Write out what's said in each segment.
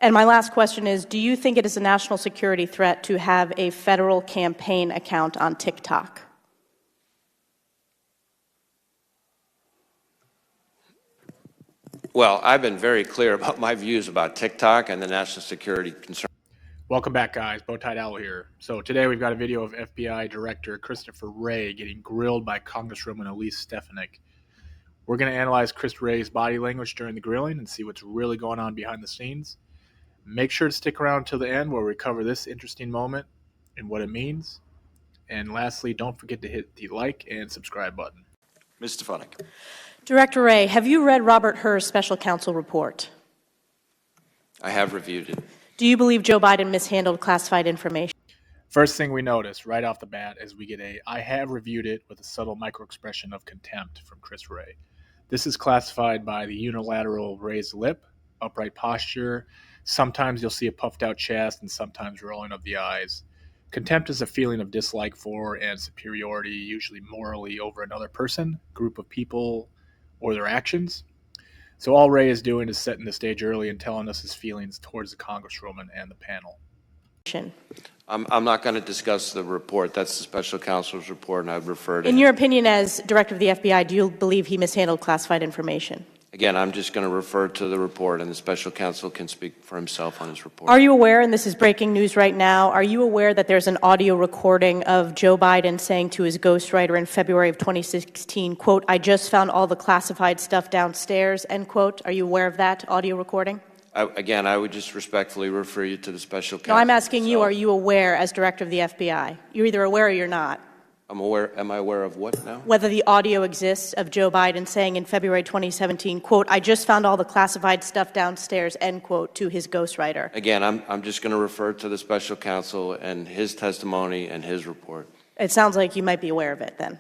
And my last question is, do you think it is a national security threat to have a federal campaign account on TikTok? Well, I've been very clear about my views about TikTok and the national security concern. Welcome back, guys. Bowtied Owl here. So today we've got a video of FBI Director Christopher Wray getting grilled by Congresswoman Stefanik. We're going to analyze Chris Wray's body language during the grilling and see what's really going on behind the scenes. Make sure to stick around until the end where we cover this interesting moment and what it means. And lastly, don't forget to hit the like and subscribe button. Ms. Stefanik. Director Wray, have you read Robert Hur's special counsel report? I have reviewed it. Do you believe Joe Biden mishandled classified information? First thing we notice right off the bat is we get I have reviewed it with a subtle microexpression of contempt from Chris Wray. This is classified by the unilateral raised lip, upright posture. Sometimes you'll see a puffed out chest and sometimes rolling of the eyes. Contempt is a feeling of dislike for and superiority, usually morally, over another person, group of people, or their actions. So all Wray is doing is setting the stage early and telling us his feelings towards the Congresswoman and the panel. I'm not going to discuss the report. That's the special counsel's report, and I'd refer to In your opinion, as director of the FBI, do you believe he mishandled classified information? Again, I'm just going to refer to the report, and the special counsel can speak for himself on his report. Are you aware, and this is breaking news right now, are you aware that there's an audio recording of Joe Biden saying to his ghostwriter in February of 2016, quote, "I just found all the classified stuff downstairs," end quote? Are you aware of that audio recording? Again, I would just respectfully refer you to the special counsel. No, I'm asking you, are you aware as director of the FBI? You're either aware or you're not. I'm aware. Am I aware of what now? Whether the audio exists of Joe Biden saying in February 2017, quote, "I just found all the classified stuff downstairs," end quote, to his ghostwriter. Again, I'm just going to refer to the special counsel and his testimony and his report. It sounds like you might be aware of it then.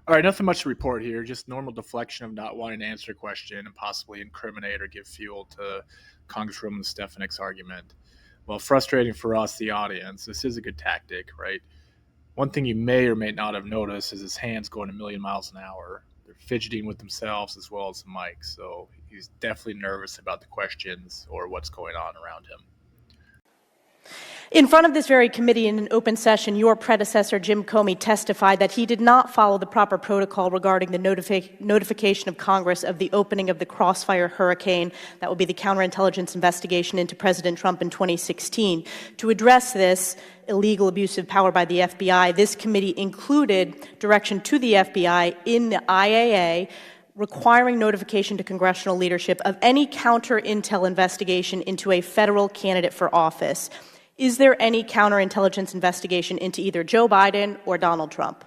All right, nothing much to report here, just normal deflection of not wanting to answer a question and possibly incriminate or give fuel to Congresswoman Stefanik's argument. Well, frustrating for us, the audience. This is a good tactic, right? One thing you may or may not have noticed is his hands going a million miles an hour. They're fidgeting with themselves as well as the mic, so he's definitely nervous about the questions or what's going on around him. In front of this very committee in an open session, your predecessor, Jim Comey, testified that he did not follow the proper protocol regarding the notification of Congress of the opening of the Crossfire hurricane, that would be the counterintelligence investigation into President Trump in 2016. To address this illegal abuse of power by the FBI, this committee included direction to the FBI in the IAA requiring notification to congressional leadership of any counter-intel investigation into a federal candidate for office. Is there any counterintelligence investigation into either Joe Biden or Donald Trump?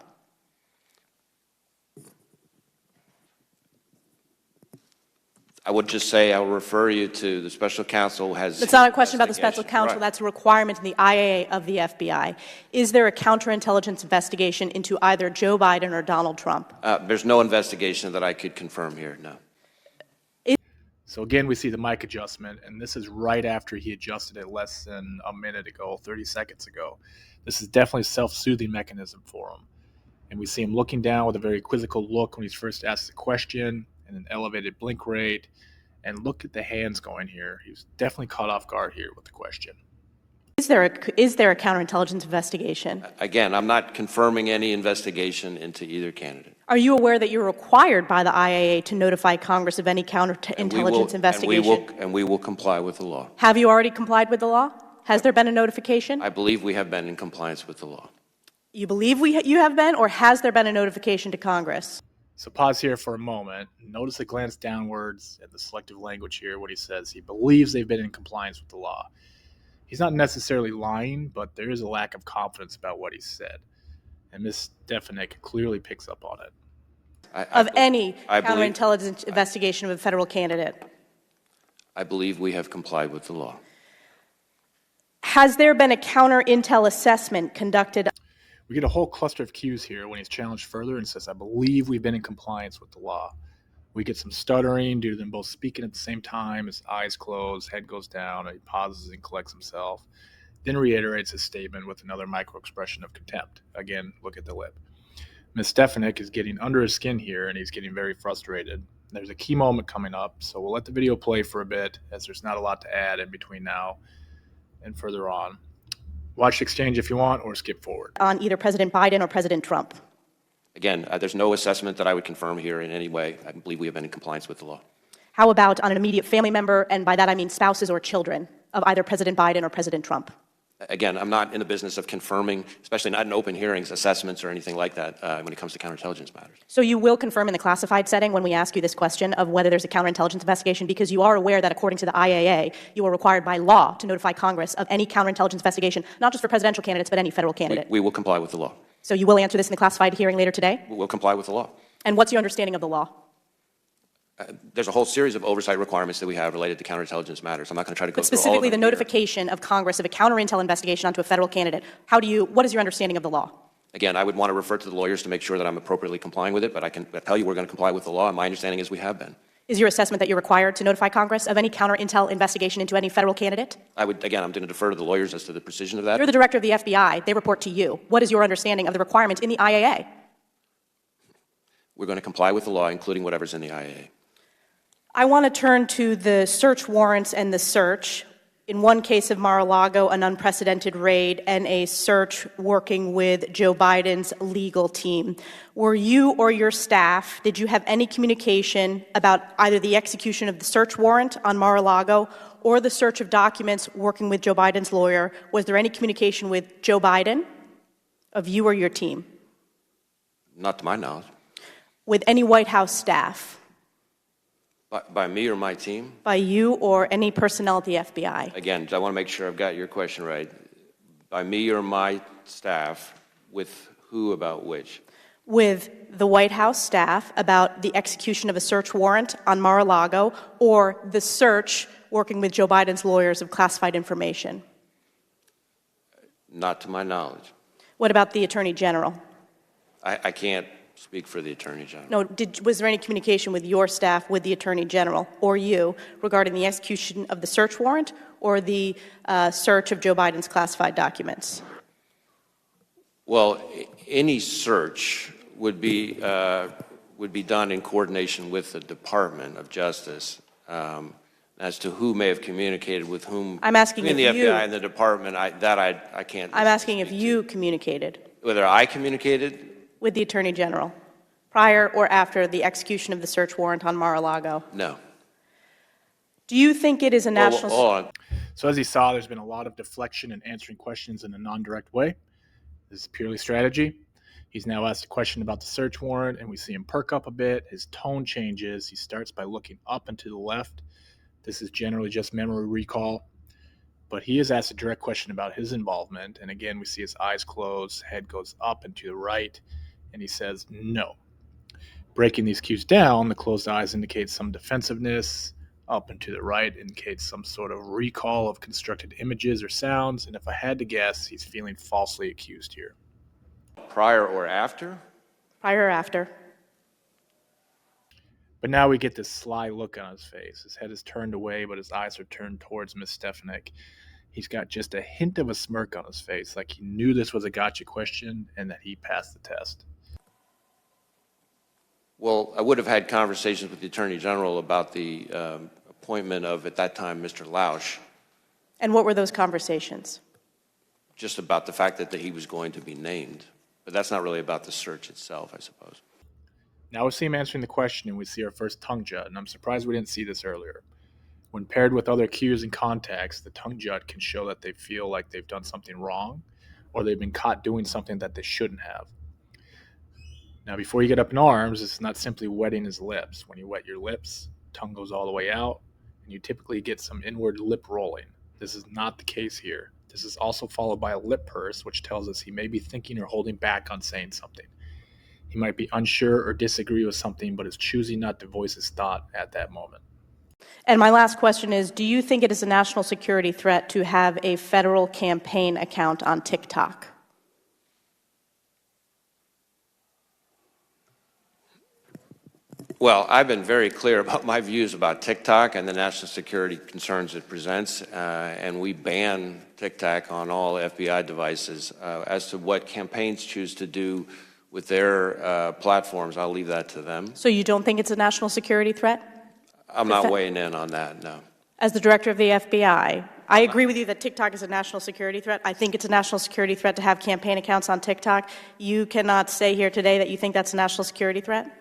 I would just say I'll refer you to the special counsel has. It's not a question about the special counsel. Right. That's a requirement in the IAA of the FBI. Is there a counterintelligence investigation into either Joe Biden or Donald Trump? There's no investigation that I could confirm here, no. So again, we see the mic adjustment, and this is right after he adjusted it less than a minute ago, 30 seconds ago. This is definitely a self-soothing mechanism for him. And we see him looking down with a very quizzical look when he's first asked the question, and an elevated blink rate. And look at the hands going here. He was definitely caught off guard here with the question. Is there a counterintelligence investigation? Again, I'm not confirming any investigation into either candidate. Are you aware that you're required by the IAA to notify Congress of any counterintelligence investigation? And we will comply with the law. Have you already complied with the law? Has there been a notification? I believe we have been in compliance with the law. You believe you have been, or has there been a notification to Congress? So pause here for a moment. Notice a glance downwards at the selective language here, what he says. He believes they've been in compliance with the law. He's not necessarily lying, but there is a lack of confidence about what he said. And Ms. Stefanik clearly picks up on it. Any counterintelligence investigation of a federal candidate? I believe we have complied with the law. Has there been a counter-intel assessment conducted? We get a whole cluster of cues here when he's challenged further and says, I believe we've been in compliance with the law. We get some stuttering due to them both speaking at the same time. His eyes close, head goes down, and he pauses and collects himself. Then reiterates his statement with another micro-expression of contempt. Again, look at the lip. Ms. Stefanik is getting under his skin here, and he's getting very frustrated. There's a key moment coming up, so we'll let the video play for a bit, as there's not a lot to add in between now and further on. Watch the exchange if you want, or skip forward. On either President Biden or President Trump? Again, there's no assessment that I would confirm here in any way. I believe we have been in compliance with the law. How about on an immediate family member, and by that I mean spouses or children, of either President Biden or President Trump? Again, I'm not in the business of confirming, especially not in open hearings, assessments or anything like that when it comes to counterintelligence matters. So you will confirm in the classified setting when we ask you this question of whether there's a counterintelligence investigation, because you are aware that according to the IAA, you are required by law to notify Congress of any counterintelligence investigation, not just for presidential candidates, but any federal candidate. We will comply with the law. So you will answer this in the classified hearing later today? We'll comply with the law. And what's your understanding of the law? There's a whole series of oversight requirements that we have related to counterintelligence matters. I'm not going to try to go But through all of specifically them the here. notification of Congress of a counterintel investigation onto a federal candidate. What is your understanding of the law? Again, I would want to refer to the lawyers to make sure that I'm appropriately complying with it, but I can tell you we're going to comply with the law, and my understanding is we have been. Is your assessment that you're required to notify Congress of any counterintel investigation into any federal candidate? I'm going to defer to the lawyers as to the precision of that. You're the director of the FBI. They report to you. What is your understanding of the requirement in the IAA? We're going to comply with the law, including whatever's in the IAA. I want to turn to the search warrants and the search. In one case of Mar-a-Lago, an unprecedented raid and a search working with Joe Biden's legal team. Were you or your staff, did you have any communication about either the execution of the search warrant on Mar-a-Lago or the search of documents working with Joe Biden's lawyer? Was there any communication with Joe Biden, of you or your team? Not to my knowledge. With any White House staff? By me or my team? By you or any personnel at the FBI? Again, I want to make sure I've got your question right. By me or my staff, with who about which? With the White House staff about the execution of a search warrant on Mar-a-Lago or the search working with Joe Biden's lawyers of classified information? Not to my knowledge. What about the Attorney General? I can't speak for the Attorney General. No, was there any communication with your staff, with the Attorney General, or you, regarding the execution of the search warrant or the search of Joe Biden's classified documents? Well, any search would be done in coordination with the Department of Justice. As to who may have communicated with whom, I'm asking between if the you, FBI and the Department, I can't. I'm asking if you communicated. Whether I communicated? With the Attorney General, prior or after the execution of the search warrant on Mar-a-Lago? No. Do you think it is a national... Hold on. So as you saw, there's been a lot of deflection and answering questions in a non-direct way. This is purely strategy. He's now asked a question about the search warrant, and we see him perk up a bit. His tone changes. He starts by looking up and to the left. This is generally just memory recall. But he is asked a direct question about his involvement, and again, we see his eyes close, head goes up and to the right, and he says no. Breaking these cues down, the closed eyes indicate some defensiveness, up and to the right indicates some sort of recall of constructed images or sounds, and if I had to guess, he's feeling falsely accused here. Prior or after? Prior or after? But now we get this sly look on his face. His head is turned away, but his eyes are turned towards Ms. Stefanik. He's got just a hint of a smirk on his face, like he knew this was a gotcha question and that he passed the test. Well, I would have had conversations with the Attorney General about the appointment of, at that time, Mr. Lausch. And what were those conversations? Just about the fact that he was going to be named. But that's not really about the search itself, I suppose. Now we see him answering the question, and we see our first tongue jut, and I'm surprised we didn't see this earlier. When paired with other cues and context, the tongue jut can show that they feel like they've done something wrong, or they've been caught doing something that they shouldn't have. Now, before you get up in arms, it's not simply wetting his lips. When you wet your lips, tongue goes all the way out, and you typically get some inward lip rolling. This is not the case here. This is also followed by a lip purse, which tells us he may be thinking or holding back on saying something. He might be unsure or disagree with something, but is choosing not to voice his thought at that moment. And my last question is, do you think it is a national security threat to have a federal campaign account on TikTok? Well, I've been very clear about my views about TikTok and the national security concerns it presents, and we ban TikTok on all FBI devices. As to what campaigns choose to do with their platforms, I'll leave that to them. So you don't think it's a national security threat? I'm not weighing in on that, no. As the director of the FBI, I agree with you that TikTok is a national security threat. I think it's a national security threat to have campaign accounts on TikTok. You cannot say here today that you think that's a national security threat?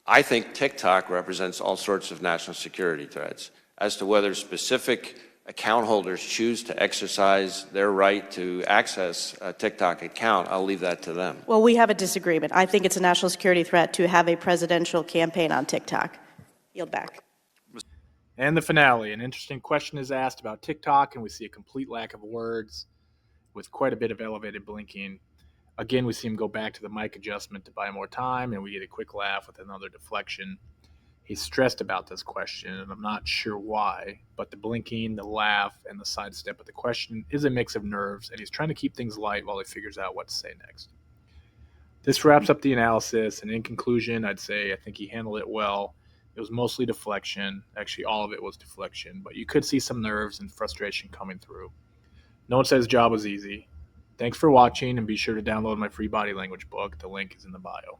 I think TikTok represents all sorts of national security threats. As to whether specific account holders choose to exercise their right to access a TikTok account, I'll leave that to them. Well, we have a disagreement. I think it's a national security threat to have a presidential campaign on TikTok. Yield back. And the finale, an interesting question is asked about TikTok, and we see a complete lack of words with quite a bit of elevated blinking. Again, we see him go back to the mic adjustment to buy more time, and we get a quick laugh with another deflection. He's stressed about this question, and I'm not sure why, but the blinking, the laugh, and the sidestep of the question is a mix of nerves, and he's trying to keep things light while he figures out what to say next. This wraps up the analysis, and in conclusion, I'd say I think he handled it well. It was mostly deflection. Actually, all of it was deflection, but you could see some nerves and frustration coming through. No one said his job was easy. Thanks for watching, and be sure to download my free body language book. The link is in the bio.